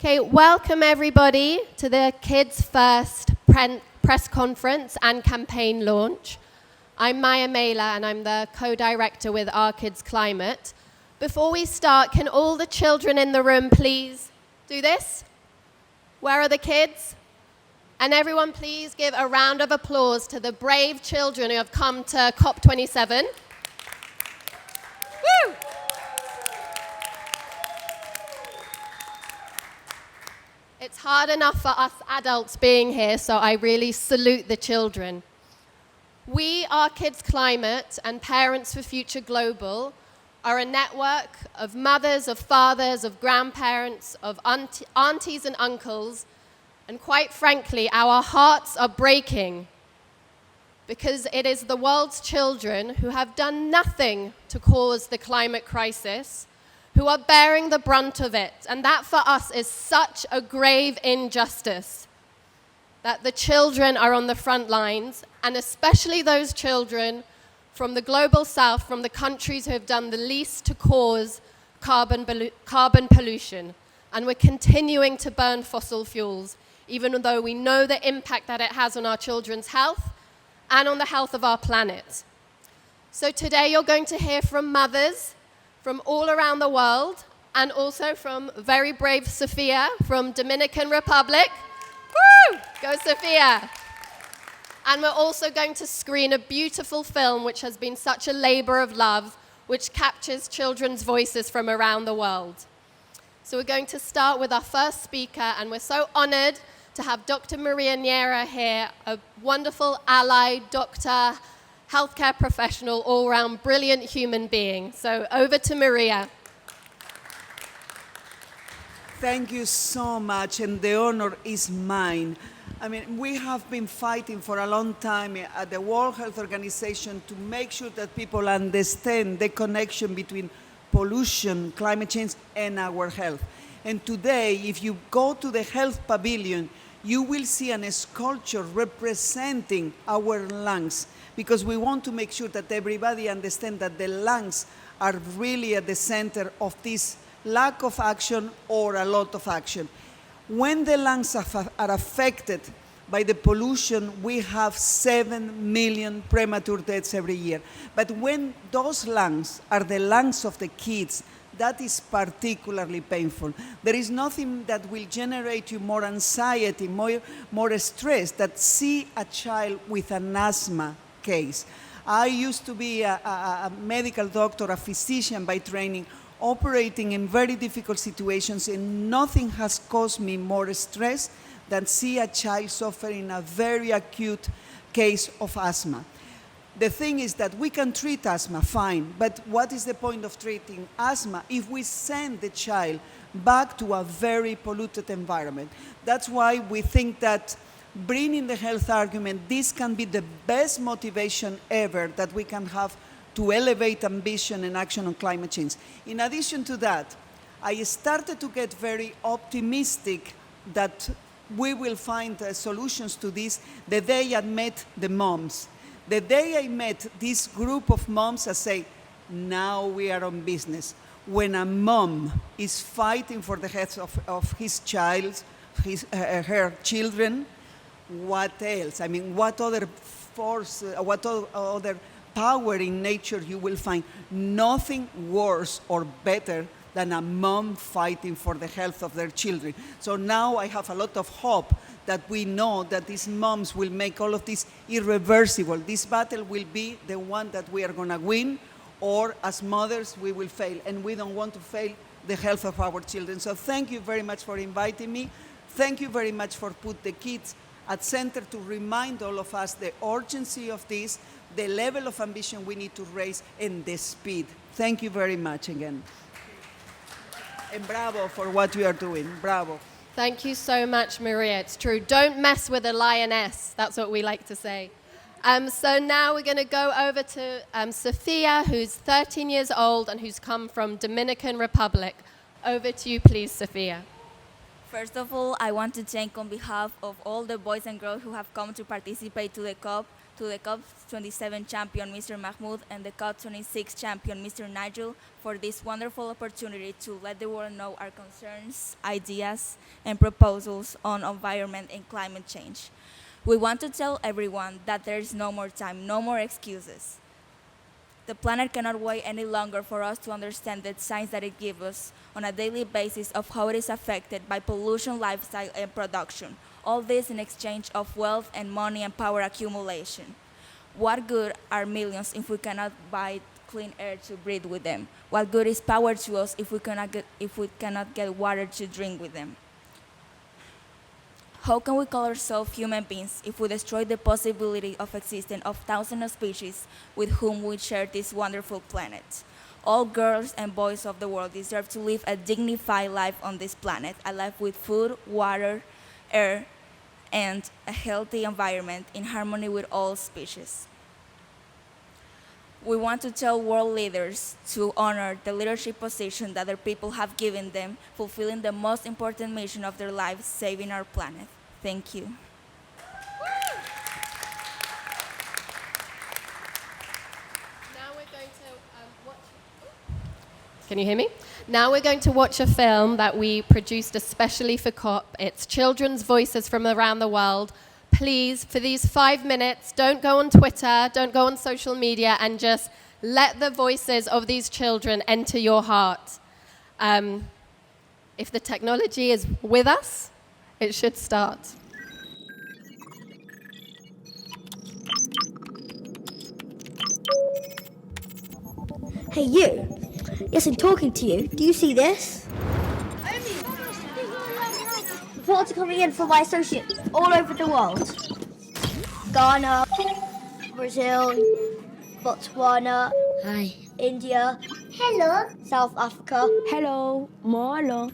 Okay, welcome everybody to the Kids First press conference and campaign launch. I'm Maya Mela and I'm the co-director with Our Kids Climate. Before we start, can all the children in the room please do this? Where are the kids? And everyone please give a round of applause to the brave children who have come to COP27. Woo! It's hard enough for us adults being here, so I really salute the children. We, Our Kids Climate, and Parents for Future Global are a network of mothers, of fathers, of grandparents, of aunties and uncles, and quite frankly, our hearts are breaking because it is the world's children who have done nothing to cause the climate crisis who are bearing the brunt of it. And that for us is such a grave injustice, that the children are on the front lines, and especially those children from the global south, from the countries who have done the least to cause carbon pollution. And we're continuing to burn fossil fuels, even though we know the impact that it has on our children's health and on the health of our planet. So today you're going to hear from mothers from all around the world, and also from very brave Sophia from Dominican Republic. Woo! Go Sophia! And we're also going to screen a beautiful film which has been such a labor of love, which captures children's voices from around the world. So we're going to start with our first speaker, and we're so honored to have Dr. Maria Niera here, a wonderful ally, doctor, healthcare professional, all-round brilliant human being. So over to Maria. Thank you so much, and the honor is mine. I mean, we have been fighting for a long time at the World Health Organization to make sure that people understand the connection between pollution, climate change, and our health. And today, if you go to the health pavilion, you will see a sculpture representing our lungs, because we want to make sure that everybody understands that the lungs are really at the center of this lack of action or a lot of action. When the lungs are affected by the pollution, we have 7 million premature deaths every year. But when those lungs are the lungs of the kids, that is particularly painful. There is nothing that will generate you more anxiety, more stress than see a child with an asthma case. I used to be a medical doctor, a physician by training, operating in very difficult situations, and nothing has caused me more stress than see a child suffering a very acute case of asthma. The thing is that we can treat asthma, fine, but what is the point of treating asthma if we send the child back to a very polluted environment? That's why we think that bringing the health argument, this can be the best motivation ever that we can have to elevate ambition and action on climate change. In addition to that, I started to get very optimistic that we will find solutions to this the day I met the moms. The day I met this group of moms, I say, now we are on business. When a mom is fighting for the health of his child, her children, what else? I mean, what other force, what other power in nature you will find? Nothing worse or better than a mom fighting for the health of their children. So now I have a lot of hope that we know that these moms will make all of this irreversible. This battle will be the one that we are going to win, or as mothers, we will fail. And we don't want to fail the health of our children. So thank you very much for inviting me. Thank you very much for putting the kids at center to remind all of us the urgency of this, the level of ambition we need to raise, and the speed. Thank you very much again. And bravo for what you are doing. Bravo. Thank you so much, Maria. It's true. Don't mess with a lioness. That's what we like to say. So now we're going to go over to Sophia, who's 13 years old and who's come from Dominican Republic. Over to you, please, Sophia. First of all, I want to thank on behalf of all the boys and girls who have come to participate to the COP to the COP27 champion, Mr. Mahmoud, and the COP26 champion, Mr. Nigel, for this wonderful opportunity to let the world know our concerns, ideas, and proposals on environment and climate change. We want to tell everyone that there is no more time, no more excuses. The planet cannot wait any longer for us to understand the signs that it gives us on a daily basis of how it is affected by pollution, lifestyle, and production. All this in exchange of wealth and money and power accumulation. What good are millions if we cannot buy clean air to breathe with them? What good is power to us if we cannot get water to drink with them? How can we call ourselves human beings if we destroy the possibility of existence of thousands of species with whom we share this wonderful planet? All girls and boys of the world deserve to live a dignified life on this planet, a life with food, water, air, and a healthy environment in harmony with all species. We want to tell world leaders to honor the leadership position that their people have given them, fulfilling the most important mission of their lives, saving our planet. Thank you. Now we're going to watch. Can you hear me? Now we're going to watch a film that we produced especially for COP. It's children's voices from around the world. Please, for these 5 minutes, don't go on Twitter, don't go on social media, and just let the voices of these children enter your heart. If the technology is with us, it should start. Hey you! Yes, I'm talking to you. Do you see this? Reports are coming in from my associates all over the world. Ghana, Brazil, Botswana, hi, India, hello, South Africa, hello, Molo.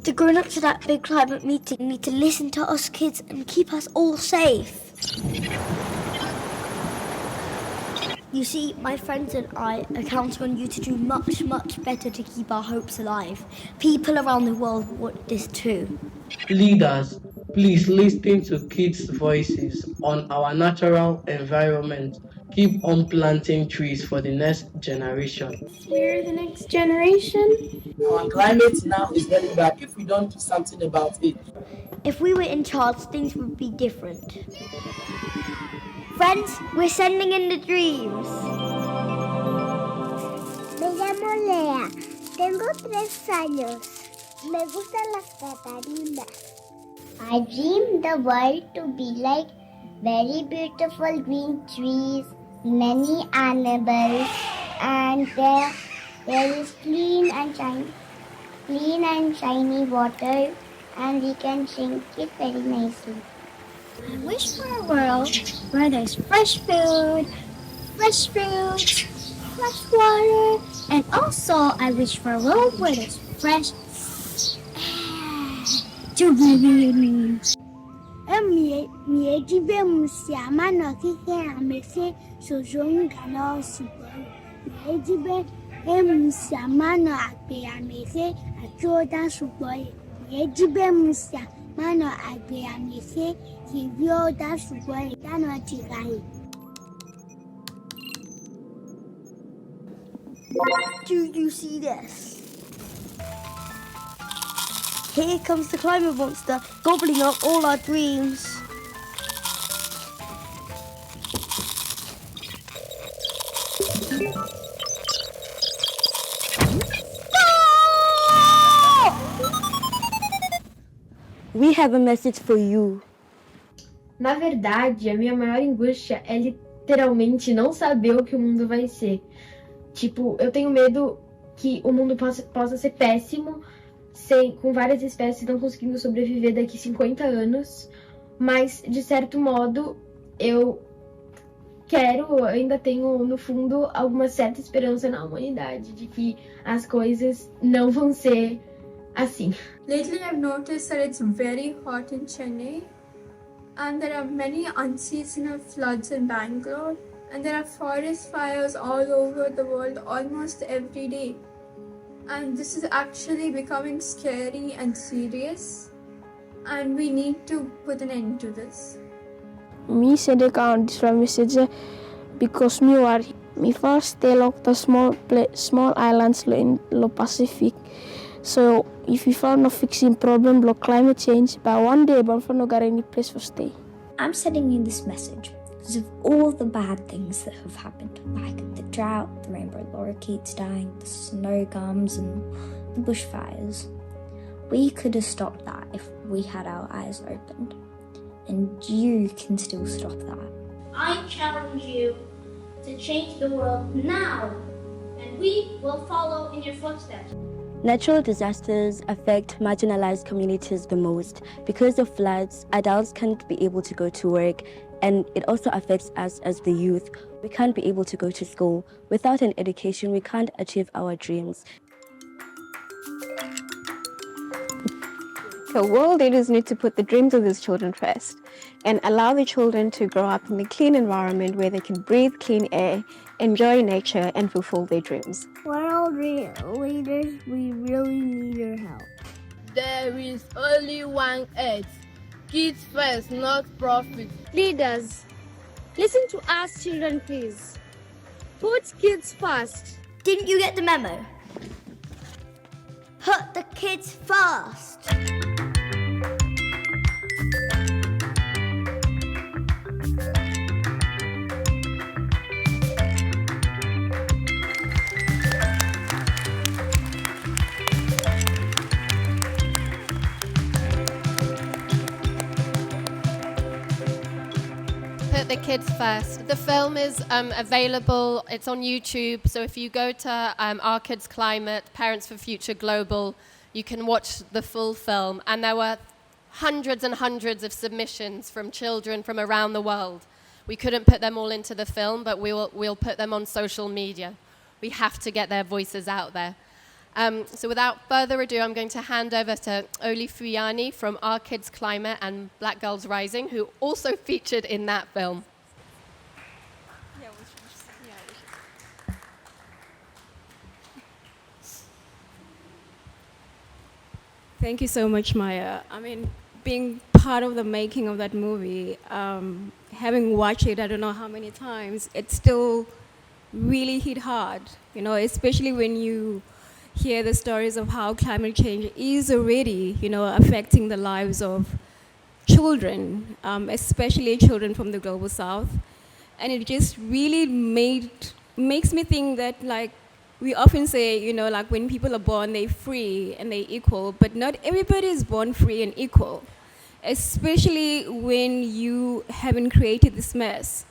The grown-ups at that big climate meeting need to listen to us kids and keep us all safe. You see, my friends and I are counting on you to do much, much better to keep our hopes alive. People around the world want this too. Leaders, please listen to kids' voices on our natural environment. Keep on planting trees for the next generation. We're the next generation. Our climate now is very bad if we don't do something about it. If we were in charge, things would be different. Friends, we're sending in the dreams. Me llamo Lea. Tengo 3 años. Me gustan las catarinas. I dream the world to be like very beautiful green trees, many animals, and there is clean and shiny water, and we can drink it very nicely. I wish for a world where there's fresh food, fresh fruits, fresh water, and also I wish for a world where there's fresh air to breathe. Miedibe musiama no kike amese sojon gana super. Miedibe musiama no agbe amese ajoda super. Miedibe musiama no agbe amese kivio da super dano tigai. Do you see this? Here comes the climate monster, gobbling up all our dreams. We have a message for you. Na verdade, a minha maior angústia é literalmente não saber o que o mundo vai ser. Tipo, eu tenho medo que o mundo possa ser péssimo, com várias espécies não conseguindo sobreviver daqui 50 anos, mas, de certo modo, eu ainda tenho, no fundo, alguma certa esperança na humanidade, de que as coisas não vão ser assim. Lately, I've noticed that it's very hot in Chennai, and there are many unseasonal floods in Bangalore, and there are forest fires all over the world almost every day. And this is actually becoming scary and serious, and we need to put an end to this. Mi sedeka on this message because mi war mi first stay look the small islands in the Pacific. So if we found no fixing problem lo climate change, by one day but for no got any place for stay. I'm sending you this message because of all the bad things that have happened, like the drought, the rainbow lorikeets dying, the snow gums, and the bushfires. We could have stopped that if we had our eyes opened. And you can still stop that. I challenge you to change the world now, and we will follow in your footsteps. Natural disasters affect marginalized communities the most. Because of floods, adults can't be able to go to work, and it also affects us as the youth. We can't be able to go to school. Without an education, we can't achieve our dreams. So world leaders need to put the dreams of these children first and allow the children to grow up in a clean environment where they can breathe clean air, enjoy nature, and fulfill their dreams. World leaders, we really need your help. There is only one Earth. Kids first, not profit. Leaders, listen to us children, please. Put kids first. Didn't you get the memo? Put the kids first. Put the kids first. The film is available. It's on YouTube. So if you go to Our Kids Climate, Parents for Future Global, you can watch the full film. And there were hundreds and hundreds of submissions from children from around the world. We couldn't put them all into the film, but we'll put them on social media. We have to get their voices out there. So without further ado, I'm going to hand over to Xoli Fuyani from Our Kids Climate and Black Girls Rising, who also featured in that film. Thank you so much, Maya. I mean, being part of the making of that movie, having watched it, I don't know how many times, it still really hit hard, you know, especially when you hear the stories of how climate change is already, you know, affecting the lives of children, especially children from the global south. And it just really makes me think that, like, we often say, you know, like when people are born, they're free and they're equal, but not everybody is born free and equal, especially when you haven't created this mess.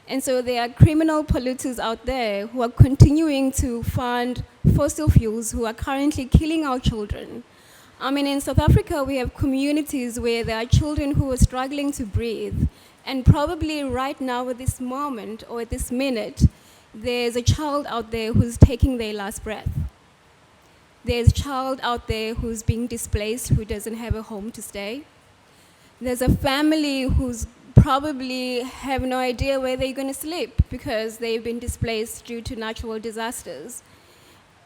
And so there are criminal polluters out there who are continuing to fund fossil fuels, who are currently killing our children. I mean, in South Africa, we have communities where there are children who are struggling to breathe. And probably right now at this moment or at this minute, there's a child out there who's taking their last breath. There's a child out there who's being displaced, who doesn't have a home to stay. There's a family who's probably have no idea where they're going to sleep because they've been displaced due to natural disasters.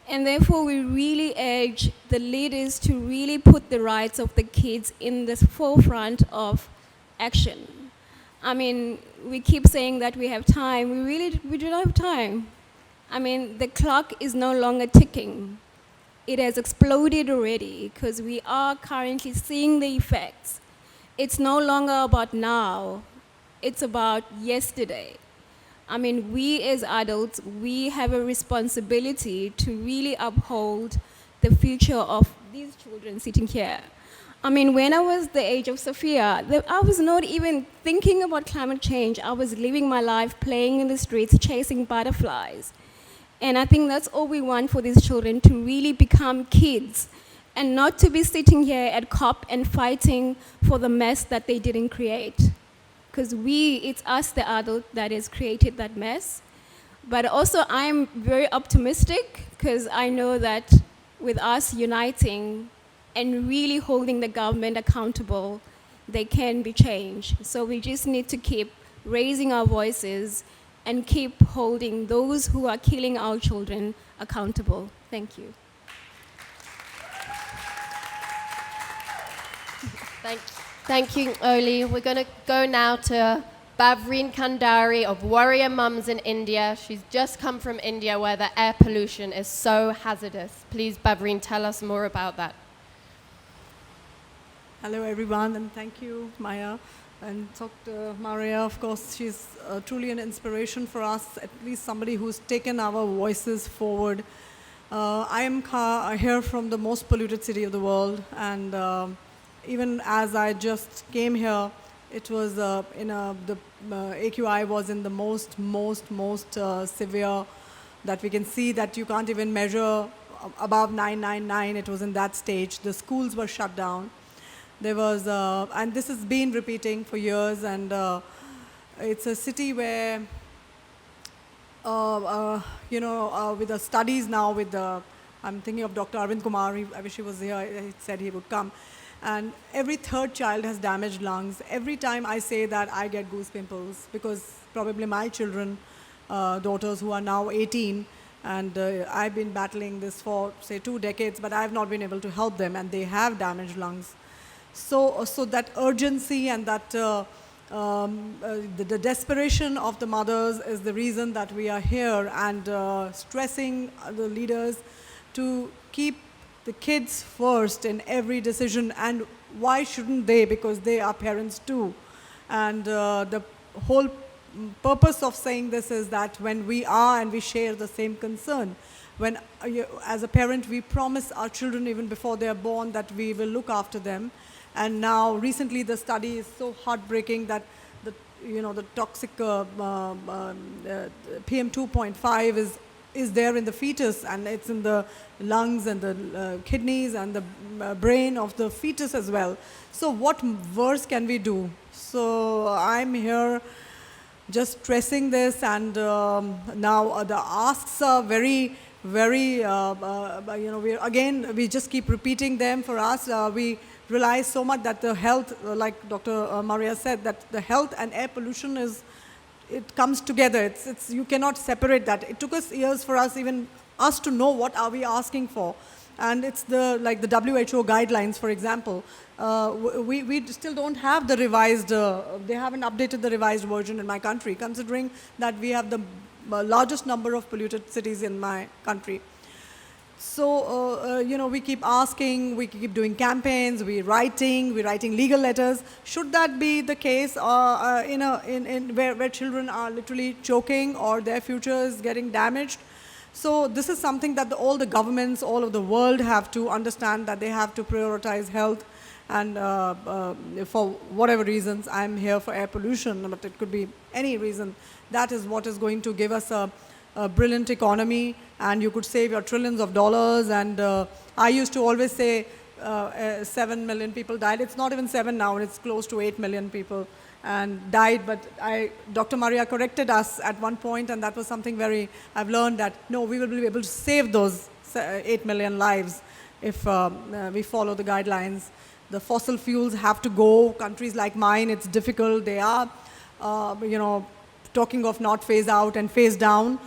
And therefore, we really urge the leaders to really put the rights of the kids in the forefront of action. I mean, we keep saying that we have time. We do not have time. I mean, the clock is no longer ticking. It has exploded already because we are currently seeing the effects. It's no longer about now. It's about yesterday. I mean, we as adults, we have a responsibility to really uphold the future of these children sitting here. I mean, when I was the age of Sophia, I was not even thinking about climate change. I was living my life playing in the streets, chasing butterflies. And I think that's all we want for these children, to really become kids and not to be sitting here at COP and fighting for the mess that they didn't create. Because it's us, the adult, that has created that mess. But also, I'm very optimistic because I know that with us uniting and really holding the government accountable, they can be changed. So we just need to keep raising our voices and keep holding those who are killing our children accountable. Thank you. Thank you, Xoli. We're going to go now to Bharveen Kandari of Warrior Mums in India. She's just come from India where the air pollution is so hazardous. Please, Bharveen, tell us more about that. Hello, everyone, and thank you, Maya. And Dr. Maria, of course, she's truly an inspiration for us, at least somebody who's taken our voices forward. I am here from the most polluted city of the world, and even as I just came here, it was the AQI was in the most severe that we can see, that you can't even measure above 999. It was in that stage. The schools were shut down. There was, and this has been repeating for years, and it's a city where, with the studies now, I'm thinking of Dr. Arvind Kumar, I wish he was here, he said he would come, and every third child has damaged lungs. Every time I say that, I get goose pimples, because probably my children, daughters who are now 18, and I've been battling this for, say, 2 decades, but I've not been able to help them, and they have damaged lungs. So that urgency and that the desperation of the mothers is the reason that we are here, and stressing the leaders to keep the kids first in every decision. And why shouldn't they? Because they are parents too. And the whole purpose of saying this is that when we are and we share the same concern, when as a parent we promise our children even before they are born that we will look after them. And now recently the study is so heartbreaking that the toxic PM 2.5 is there in the fetus, and it's in the lungs and the kidneys and the brain of the fetus as well. So what worse can we do? So I'm here just stressing this, and now the asks are very, we just keep repeating them for us. We realize so much that the health, like Dr. Maria said, that the health and air pollution it comes together. You cannot separate that. It took us years for us, even us, to know what are we asking for. And it's like the WHO guidelines, for example. We still don't have the revised, they haven't updated the revised version in my country, considering that we have the largest number of polluted cities in my country. So, we keep asking, we keep doing campaigns, we're writing legal letters. Should that be the case where children are literally choking or their future is getting damaged? So this is something that all the governments all over the world have to understand, that they have to prioritize health. And for whatever reasons, I'm here for air pollution, but it could be any reason. That is what is going to give us a brilliant economy, and you could save your trillions of dollars. And I used to always say 7 million people died. It's not even 7 now, it's close to 8 million people and died. But Dr. Maria corrected us at one point, and that was something I've learned that, no, we will be able to save those 8 million lives if we follow the guidelines. The fossil fuels have to go. Countries like mine, it's difficult. They are, talking of not phase out and phase down.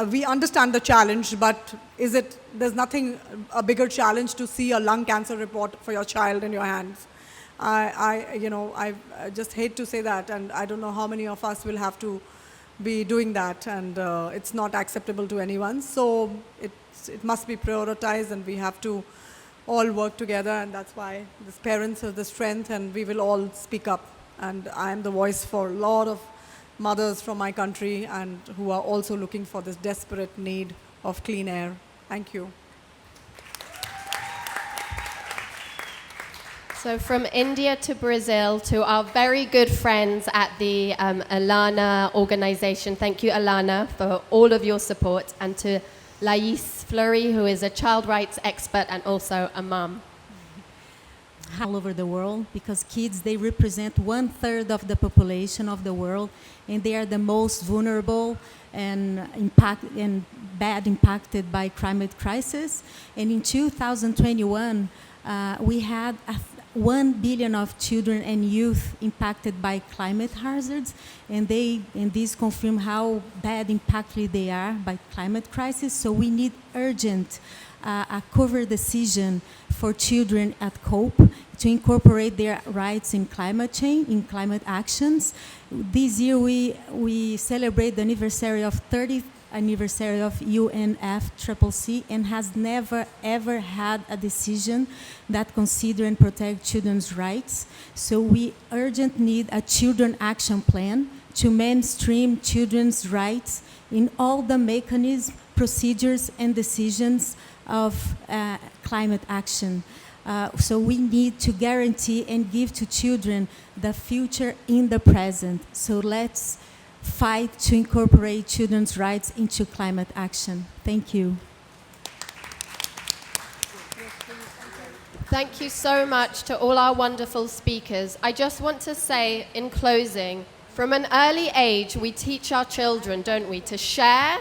We understand the challenge, but there's nothing a bigger challenge to see a lung cancer report for your child in your hands. I just hate to say that, and I don't know how many of us will have to be doing that, and it's not acceptable to anyone. So it must be prioritized, and we have to all work together, and that's why the parents have the strength, and we will all speak up. And I am the voice for a lot of mothers from my country, and who are also looking for this desperate need of clean air. Thank you. So from India to Brazil to our very good friends at the Alana organization. Thank you, Alana, for all of your support, and to Lais Fleury, who is a child rights expert and also a mom. All over the world, because kids, they represent 1/3 of the population of the world, and they are the most vulnerable and bad impacted by climate crisis. And in 2021, we had 1 billion of children and youth impacted by climate hazards, and these confirm how bad impacted they are by climate crisis. So we need urgent a cover decision for children at COP to incorporate their rights in climate change, in climate actions. This year we celebrate the anniversary of 30th anniversary of UNFCCC and has never ever had a decision that consider and protect children's rights. So we urgently need a children action plan to mainstream children's rights in all the mechanisms, procedures, and decisions of climate action. So we need to guarantee and give to children the future in the present. So let's fight to incorporate children's rights into climate action. Thank you. Thank you so much to all our wonderful speakers. I just want to say in closing, from an early age, we teach our children, don't we, to share.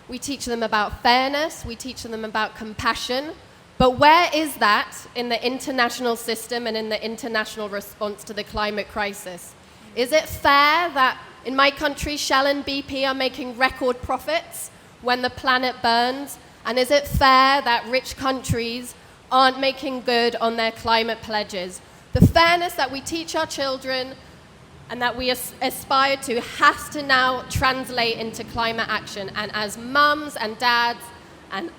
We teach them about fairness. We teach them about compassion. But where is that in the international system and in the international response to the climate crisis? Is it fair that in my country, Shell and BP are making record profits when the planet burns? And is it fair that rich countries aren't making good on their climate pledges? The fairness that we teach our children and that we aspire to has to now translate into climate action. And as mums and dads and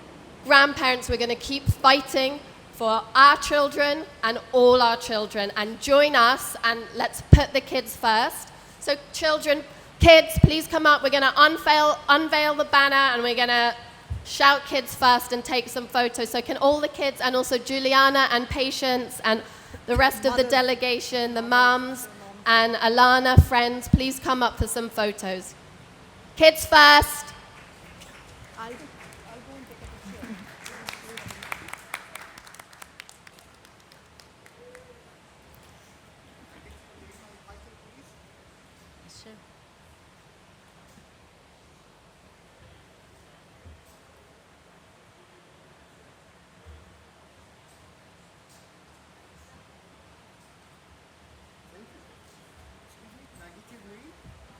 grandparents, we're going to keep fighting for our children and all our children. And join us and let's put the kids first. So children, kids, please come up. We're going to unveil the banner and we're going to shout kids first and take some photos. So can all the kids and also Juliana and Patience and the rest of the delegation, the mums and Alana, friends, please come up for some photos. Kids first.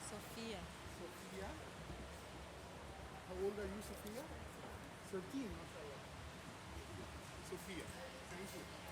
Sophia. How old are you, Sophia? 13. Sophia. Thank you.